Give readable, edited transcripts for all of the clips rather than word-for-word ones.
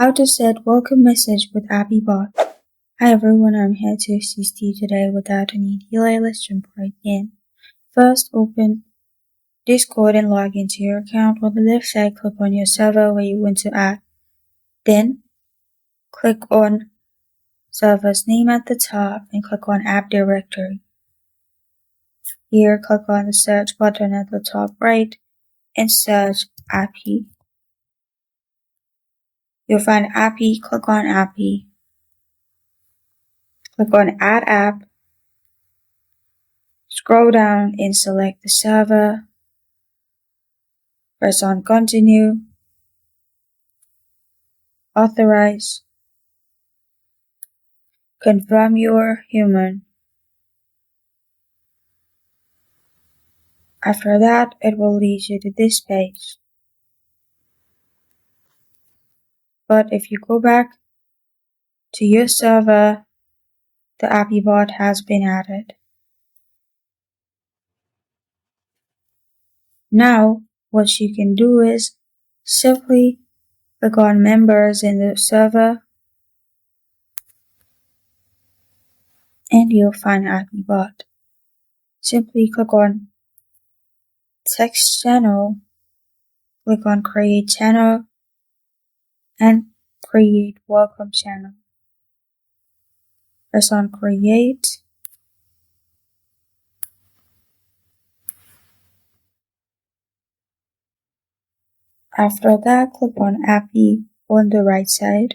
How to set welcome message with Appy Bot. Hi everyone, I'm here to assist you today without any delay. Let's jump right in. First, open Discord and log into your account. On the left side, click on your server where you want to add. Then, click on server's name at the top and click on App Directory. Here, click on the search button at the top right and search Appy. You'll find Appy, click on Appy. Click on Add App. Scroll down and select the server. Press on Continue. Authorize. Confirm you're human. After that, it will lead you to this page. But if you go back to your server, the Appy Bot has been added. Now, what you can do is simply click on Members in the server and you'll find Appy Bot. Simply click on Text Channel, click on Create Channel, and create Welcome Channel. Press on Create. After that, click on Appy on the right side.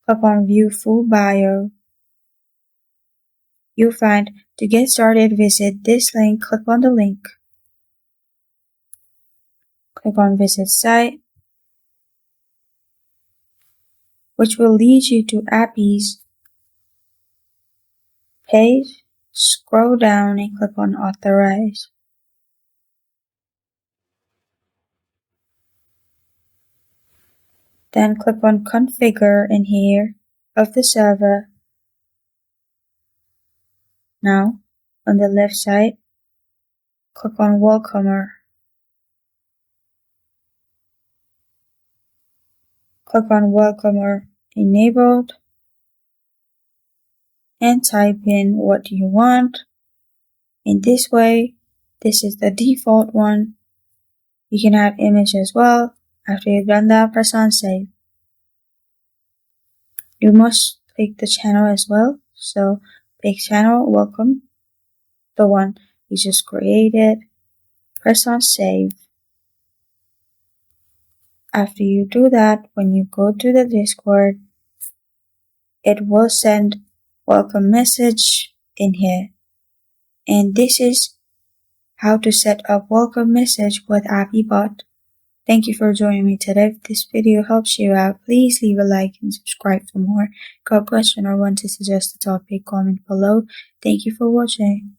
Click on View Full Bio. You'll find to get started, visit this link. Click on the link. Click on Visit Site, which will lead you to Appy's page. Scroll down and click on Authorize. Then click on Configure in here of the server. Now, on the left side, click on Welcomer. Click on Welcomer Enabled and type in what you want. In this way, this is the default one. You can add image as well. After you've done that, press on Save. You must pick the channel as well. So pick channel, welcome, the one you just created. Press on Save. After you do that, when you go to the Discord, it will send welcome message in here. And this is how to set up welcome message with Appy Bot. Thank you for joining me today. If this video helps you out, please leave a like and subscribe for more. Got a question or want to suggest a topic, comment below. Thank you for watching.